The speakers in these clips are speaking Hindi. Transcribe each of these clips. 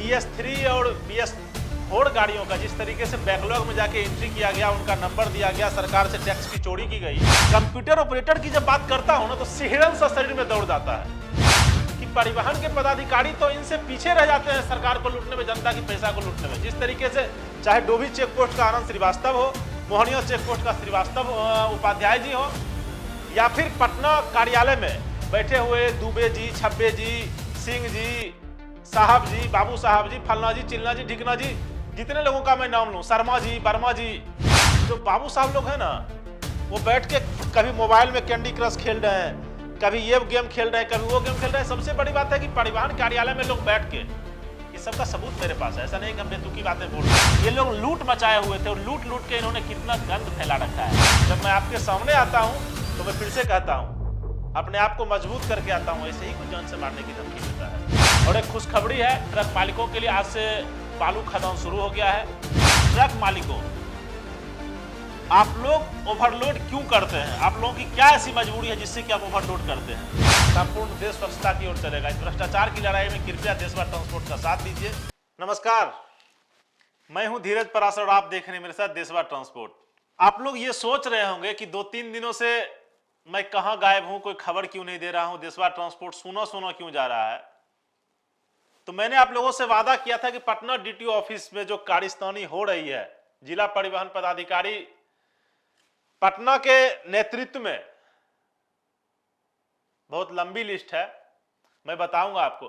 BS3 और BS4 गाड़ियों का जिस तरीके से बैकलॉग में जाके एंट्री किया गया, उनका नंबर दिया गया, सरकार से टैक्स की चोरी की गई। कंप्यूटर ऑपरेटर की जब बात करता हूं ना तो सिहरन सा शरीर में दौड़ जाता है कि परिवहन के पदाधिकारी तो इनसे पीछे रह जाते हैं सरकार को लूटने में, जनता की पैसा को लूटने में। जिस तरीके से चाहे डोभी चेक पोस्ट का आनंद श्रीवास्तव हो, मोहनिया चेक पोस्ट का श्रीवास्तव उपाध्याय जी हो, या फिर पटना कार्यालय में बैठे हुए दुबे जी, छब्बे जी, सिंह जी, साहब जी, बाबू साहब जी, फलना जी, चिलना जी, ढिकना जी, जितने लोगों का मैं नाम लूं, शर्मा जी, वर्मा जी, जो बाबू साहब लोग हैं ना, वो बैठ के कभी मोबाइल में कैंडी क्रश खेल रहे हैं, कभी ये गेम खेल रहे हैं, कभी वो गेम खेल रहे हैं। सबसे बड़ी बात है कि परिवहन कार्यालय में लोग बैठ के, इस सब का सबूत मेरे पास है, ऐसा नहीं कि हम बेतुकी बातें बोल रहे हैं। ये लोग लूट मचाए हुए थे और लूट लूट के इन्होंने कितना गंद फैला रखा है। जब मैं आपके सामने आता हूँ तो मैं फिर से कहता हूँ, अपने आप को मजबूत करके आता हूँ, ऐसे ही कुछ जान से मारने की धमकी देता है। और एक खुशखबरी है ट्रक मालिकों के लिए, आज से बालू खदान शुरू हो गया है। ट्रक मालिकों, आप लोग ओवरलोड क्यों करते हैं? आप लोगों की क्या ऐसी मजबूरी है जिससे कि आप ओवरलोड करते हैं? संपूर्ण देश स्वच्छता की ओर चलेगा। इस भ्रष्टाचार की लड़ाई में कृपया देशवा ट्रांसपोर्ट का साथ दीजिए। नमस्कार, मैं हूं धीरज पराशर और आप देख रहे हैं मेरे साथ देशवा ट्रांसपोर्ट। आप लोग ये सोच रहे होंगे कि 2-3 दिनों से मैं कहां गायब हूं, कोई खबर क्यों नहीं दे रहा हूं, देशवा ट्रांसपोर्ट सूना सूना क्यों जा रहा है। तो मैंने आप लोगों से वादा किया था कि पटना DTO ऑफिस में जो कारस्तानी हो रही है, जिला परिवहन पदाधिकारी पटना के नेतृत्व में, बहुत लंबी लिस्ट है, मैं बताऊंगा आपको।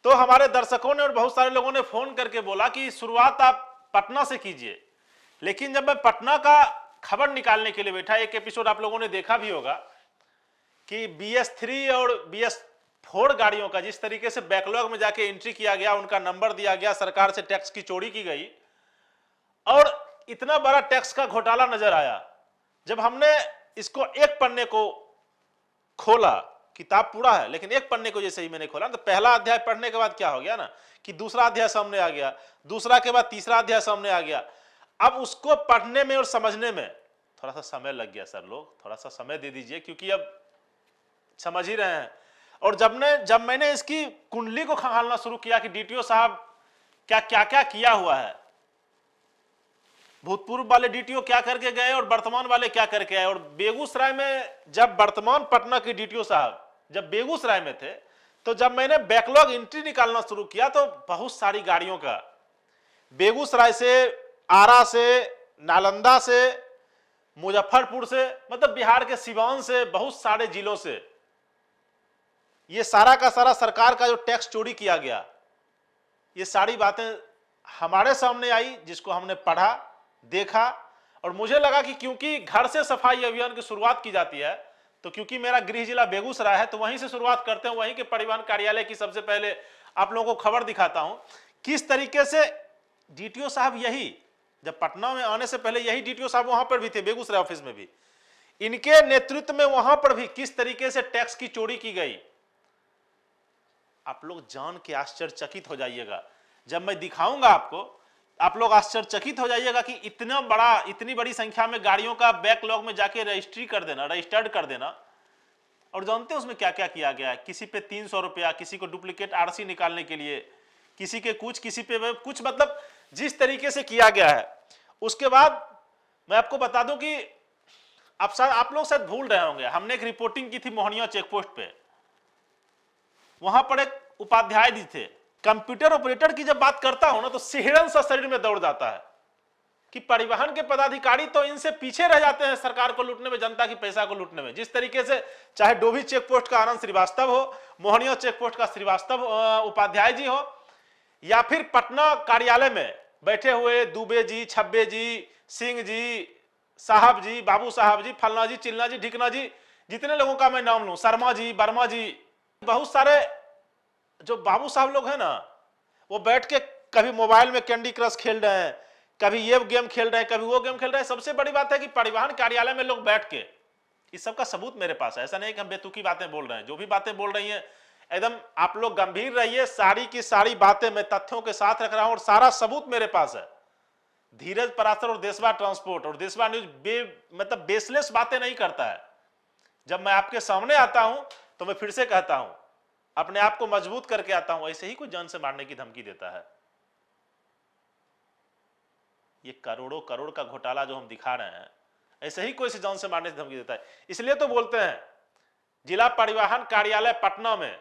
तो हमारे दर्शकों ने और बहुत सारे लोगों ने फोन करके बोला कि शुरुआत आप पटना से कीजिए। लेकिन जब मैं पटना का खबर निकालने के लिए बैठा, एक एपिसोड आप लोगों ने देखा भी होगा कि BS3 और BS4 गाड़ियों का जिस तरीके से बैकलॉग में जाके एंट्री किया गया, उनका नंबर दिया गया, सरकार से टैक्स की चोरी की गई और इतना बड़ा टैक्स का घोटाला नजर आया। जब हमने इसको एक पन्ने को खोला, किताब पूरा है लेकिन एक पन्ने को जैसे ही मैंने खोला तो पहला अध्याय पढ़ने के बाद क्या हो गया ना कि दूसरा अध्याय सामने आ गया, दूसरा के बाद तीसरा अध्याय सामने आ गया। अब उसको पढ़ने में और समझने में थोड़ा सा समय लग गया। सर लोग थोड़ा सा समय दे दीजिए, क्योंकि अब समझ ही रहे हैं। और जब मैंने इसकी कुंडली को खंगालना शुरू किया कि DTO साहब क्या क्या क्या किया हुआ है, भूतपूर्व वाले DTO क्या करके गए और वर्तमान वाले क्या करके आए। और बेगूसराय में जब वर्तमान पटना के DTO साहब जब बेगूसराय में थे, तो जब मैंने बैकलॉग एंट्री निकालना शुरू किया तो बहुत सारी गाड़ियों का बेगूसराय से, आरा से, नालंदा से, मुजफ्फरपुर से, मतलब बिहार के सिवान से, बहुत सारे जिलों से ये सारा का सारा सरकार का जो टैक्स चोरी किया गया, ये सारी बातें हमारे सामने आई, जिसको हमने पढ़ा, देखा। और मुझे लगा कि क्योंकि घर से सफाई अभियान की शुरुआत की जाती है, तो क्योंकि मेरा गृह जिला बेगूसराय है तो वहीं से शुरुआत करते हैं, वहीं के परिवहन कार्यालय की सबसे पहले आप लोगों को खबर दिखाता हूं किस तरीके से DTO साहब, यही जब पटना में आने से पहले यही DTO साहब वहां पर भी थे, बेगूसराय ऑफिस में भी, इनके नेतृत्व में वहां पर भी किस तरीके से टैक्स की चोरी की गई। आप लोग जान के आश्चर्यचकित हो जाइएगा। जब मैं दिखाऊंगा आपको, आप लोग आश्चर्यचकित हो जाइएगा कि इतनी बड़ी संख्या में गाड़ियों का बैकलॉग में जाके रजिस्टर्ड कर देना। और जानते हैं उसमें क्या क्या किया गया है? किसी पे 300 रुपया, किसी को डुप्लीकेट RC निकालने के लिए, किसी के कुछ, किसी पे कुछ, मतलब जिस तरीके से किया गया है। उसके बाद मैं आपको बता दूं कि आप लोग शायद भूल रहे होंगे, हमने एक रिपोर्टिंग की थी मोहनिया चेक पोस्ट पे। वहां पर एक उपाध्याय जी थे। कंप्यूटर ऑपरेटर की जब बात करता हूं ना तो सिहरन सा शरीर में दौड़ जाता है कि परिवहन के पदाधिकारी तो इनसे पीछे रह जाते हैं सरकार को लूटने में, जनता की पैसा को लूटने में। जिस तरीके से चाहे डोभी चेक पोस्ट का आनंद श्रीवास्तव हो, मोहनिया चेक पोस्ट का श्रीवास्तव उपाध्याय जी हो, या फिर पटना कार्यालय में बैठे हुए दुबे जी, छब्बे जी, सिंह जी, साहब जी, बाबू साहब जी, फलना जी, चिलना जी, ढिकना जी, जितने लोगों का मैं नाम लूं, शर्मा जी, वर्मा जी, बहुत सारे जो बाबू साहब लोग हैं ना, वो बैठ के कभी मोबाइल में कैंडी क्रश खेल रहे हैं, कभी ये गेम खेल रहे हैं, कभी वो गेम खेल रहे हैं। सबसे बड़ी बात है कि परिवहन कार्यालय में लोग बैठ के, इस सब का सबूत मेरे पास है। ऐसा नहीं कि हम बेतुकी बातें बोल रहे हैं। जो भी बातें बोल रही हैं एकदम आप लोग गंभीर रहिए। सारी की सारी बातें मैं तथ्यों के साथ रख रहा हूं और सारा सबूत मेरे पास है। धीरज पराशर और देशवा ट्रांसपोर्ट और देशवा न्यूज मतलब बेसलेस बातें नहीं करता है। जब मैं आपके सामने आता हूं तो मैं फिर से कहता हूं, अपने आप को मजबूत करके आता हूं, ऐसे ही कोई जान से मारने की धमकी देता है। ये करोड़ों करोड़ का घोटाला जो हम दिखा रहे हैं, ऐसे ही कोई से जान से मारने से धमकी देता है। इसलिए तो बोलते हैं जिला परिवहन कार्यालय पटना में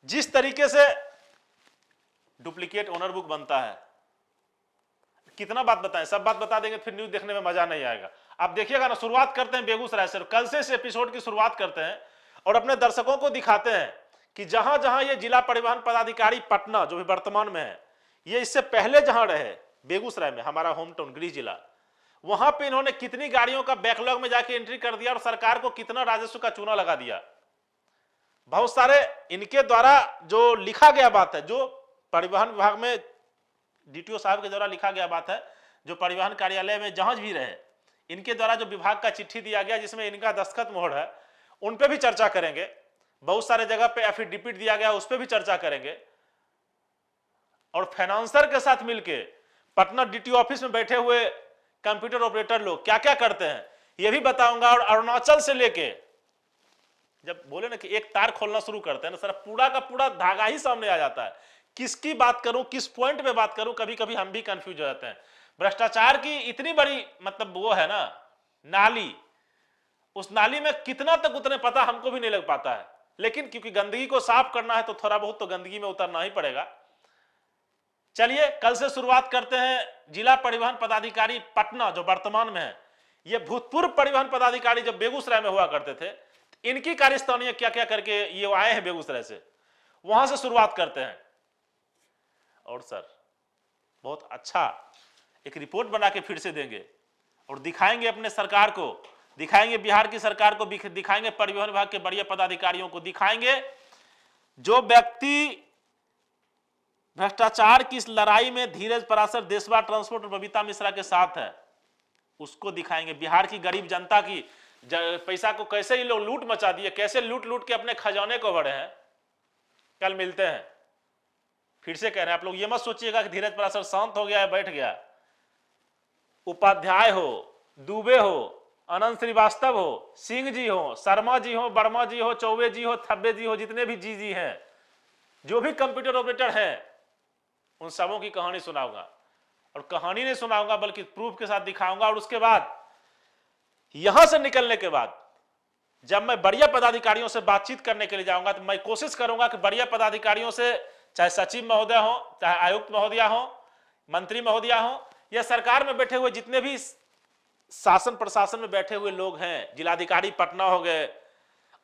जिस तरीके से डुप्लीकेट ओनर बुक बनता है, कितना बात बताएं, सब बात बता देंगे फिर न्यूज देखने में मजा नहीं आएगा। आप देखिएगा ना, शुरुआत करते हैं बेगूसराय से, कल से इस एपिसोड की शुरुआत करते हैं और अपने दर्शकों को दिखाते हैं कि जहां जहां ये जिला परिवहन पदाधिकारी पटना जो भी वर्तमान में है, ये इससे पहले जहां रहे बेगूसराय में, हमारा होम टाउन गृह जिला, वहां पे इन्होंने कितनी गाड़ियों का बैकलॉग में जाके एंट्री कर दिया और सरकार को कितना राजस्व का चूना लगा दिया। बहुत सारे इनके द्वारा जो लिखा गया बात है, जो परिवहन विभाग में डीटीओ साहब के द्वारा लिखा गया बात है, जो परिवहन कार्यालय में जहां भी रहे, इनके द्वारा जो विभाग का चिट्ठी दिया गया जिसमें इनका दस्तखत मोहर है, उन पे भी चर्चा करेंगे। बहुत सारे जगह पे एफिडेविट दिया गया, उस पर भी चर्चा करेंगे। और फाइनेंसर के साथ मिलके पटना डीटीओ ऑफिस में बैठे हुए कंप्यूटर ऑपरेटर लोग क्या क्या करते हैं ये भी बताऊंगा। और अरुणाचल से लेके, जब बोले ना कि एक तार खोलना शुरू करते हैं ना सर, पूरा का पूरा धागा ही सामने आ जाता है। किसकी बात करूं, किस पॉइंट पे बात करूं, कभी कभी हम भी कंफ्यूज हो जाते हैं। भ्रष्टाचार की इतनी बड़ी मतलब वो है ना नाली, उस नाली में कितना तक उतने पता हमको भी नहीं लग पाता है, लेकिन क्योंकि गंदगी को साफ करना है तो थोड़ा बहुत तो गंदगी में उतरना ही पड़ेगा। चलिए कल से शुरुआत करते हैं। जिला परिवहन पदाधिकारी पटना जो वर्तमान में है, ये भूतपूर्व परिवहन पदाधिकारी जब बेगूसराय में हुआ करते थे, इनकी कार्यस्थानीय क्या क्या करके ये आए हैं बेगूसराय से, वहां से शुरुआत करते हैं। और सर बहुत अच्छा एक रिपोर्ट बना के फिर से देंगे और दिखाएंगे अपने सरकार को, दिखाएंगे बिहार की सरकार को, दिखाएंगे परिवहन विभाग के बड़े पदाधिकारियों को, दिखाएंगे जो व्यक्ति भ्रष्टाचार की इस लड़ाई में धीरज पराशर, देशवा ट्रांसपोर्ट और बबीता मिश्रा के साथ है, उसको दिखाएंगे। बिहार की गरीब जनता की पैसा को कैसे ये लोग लूट मचा दिए, कैसे लूट लूट के अपने खजाने को बढ़े हैं। कल मिलते हैं। फिर से कह रहे हैं, आप लोग ये मत सोचिएगा कि धीरज पराशर शांत हो गया है, बैठ गया। उपाध्याय हो, दुबे हो, अनंत श्रीवास्तव हो, सिंह जी हो, शर्मा जी हो, वर्मा जी हो, चौबे जी हो, थब्बे जी हो, जितने भी जी हैं, जो भी कंप्यूटर ऑपरेटर हैं, उन सबों की कहानी सुनाऊंगा। और कहानी नहीं सुनाऊंगा बल्कि प्रूफ के साथ दिखाऊंगा। और उसके बाद यहां से निकलने के बाद जब मैं बढ़िया पदाधिकारियों से बातचीत करने के लिए जाऊंगा तो मैं कोशिश करूंगा कि बढ़िया पदाधिकारियों से, चाहे सचिव महोदय हो, चाहे आयुक्त महोदया हो, मंत्री महोदया हो, या सरकार में बैठे हुए जितने भी शासन प्रशासन में बैठे हुए लोग हैं, जिलाधिकारी पटना हो गए,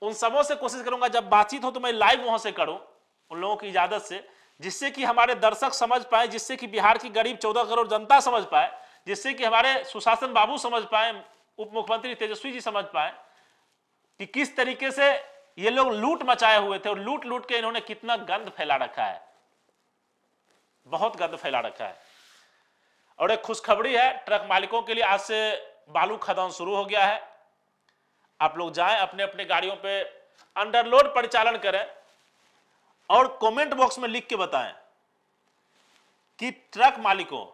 उन सबों से कोशिश करूंगा जब बातचीत हो तो मैं लाइव वहां से करूं, उन लोगों की इजाजत से, जिससे कि हमारे दर्शक समझ पाए, जिससे कि बिहार की गरीब 14 करोड़ जनता समझ पाए, जिससे कि हमारे सुशासन बाबू समझ पाए, उप मुख्यमंत्री तेजस्वी जी समझ पाए कि किस तरीके से ये लोग लूट मचाए हुए थे और लूट लूट के इन्होंने कितना गंद फैला रखा है, बहुत गंद फैला रखा है। और एक खुशखबरी है ट्रक मालिकों के लिए, आज से बालू खदान शुरू हो गया है। आप लोग जाएं, अपने अपने गाड़ियों पे अंडरलोड परिचालन करें और कमेंट बॉक्स में लिख के बताएं कि ट्रक मालिकों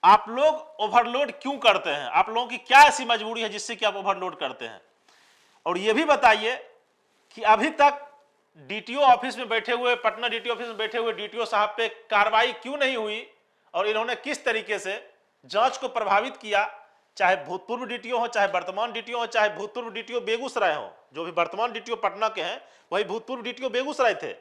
आप लोग ओवरलोड क्यों करते हैं, आप लोगों की क्या ऐसी मजबूरी है जिससे कि आप ओवरलोड करते हैं। और यह भी बताइए कि अभी तक डीटीओ ऑफिस में बैठे हुए, पटना डीटीओ ऑफिस में बैठे हुए डीटीओ साहब पे कार्रवाई क्यों नहीं हुई और इन्होंने किस तरीके से जांच को प्रभावित किया। चाहे भूतपूर्व डीटीओ हो, चाहे वर्तमान डीटीओ हो, चाहे भूतपूर्व डीटीओ बेगूसराय हो, जो भी वर्तमान डीटीओ पटना के हैं वही भूतपूर्व डीटीओ बेगूसराय थे।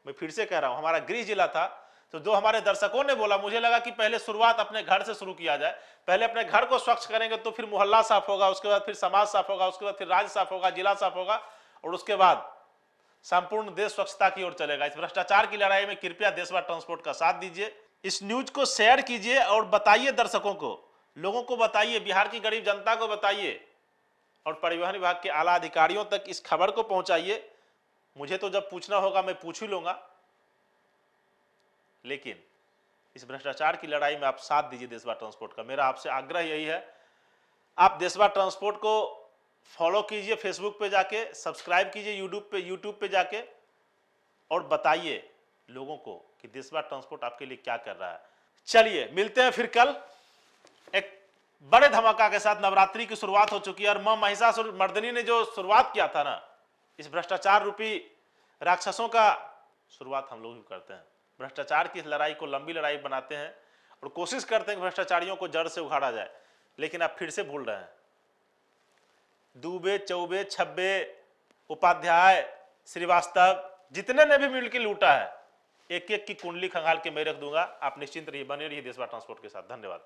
मैं फिर से कह रहा हूं, हमारा गृह जिला था, तो जो हमारे दर्शकों ने बोला, मुझे लगा कि पहले शुरुआत अपने घर से शुरू किया जाए, पहले अपने घर को स्वच्छ करेंगे तो फिर मोहल्ला साफ होगा, उसके बाद फिर समाज साफ होगा, उसके बाद फिर राज्य साफ होगा, जिला साफ होगा, और उसके बाद संपूर्ण देश स्वच्छता की ओर चलेगा। इस भ्रष्टाचार की लड़ाई में कृपया देशवा ट्रांसपोर्ट का साथ दीजिए, इस न्यूज को शेयर कीजिए और बताइए दर्शकों को, लोगों को बताइए, बिहार की गरीब जनता को बताइए और परिवहन विभाग के आला अधिकारियों तक इस खबर को पहुंचाइए। मुझे तो जब पूछना होगा मैं पूछ ही लूंगा, लेकिन इस भ्रष्टाचार की लड़ाई में आप साथ दीजिए देशवा ट्रांसपोर्ट का। मेरा आपसे आग्रह यही है, आप देशवा ट्रांसपोर्ट को फॉलो कीजिए, फेसबुक पे जाके सब्सक्राइब कीजिए, यूट्यूब पे जाके, और बताइए लोगों को कि देशवा ट्रांसपोर्ट आपके लिए क्या कर रहा है। चलिए मिलते हैं फिर कल एक बड़े धमाका के साथ। नवरात्रि की शुरुआत हो चुकी है और मां महिषासुर मर्दिनी ने जो शुरुआत किया था ना, इस भ्रष्टाचार रूपी राक्षसों का शुरुआत हम लोग भी करते हैं। भ्रष्टाचार की इस लड़ाई को लंबी लड़ाई बनाते हैं और कोशिश करते हैं कि भ्रष्टाचारियों को जड़ से उखाड़ा जाए, लेकिन आप फिर से भूल रहे हैं। दुबे, चौबे, छब्बे, उपाध्याय, श्रीवास्तव, जितने ने भी मिलकर लूटा है, एक एक की कुंडली खंगाल के मैं रख दूंगा। आप निश्चिंत रहिए, बने रहिए देशवा ट्रांसपोर्ट के साथ। धन्यवाद।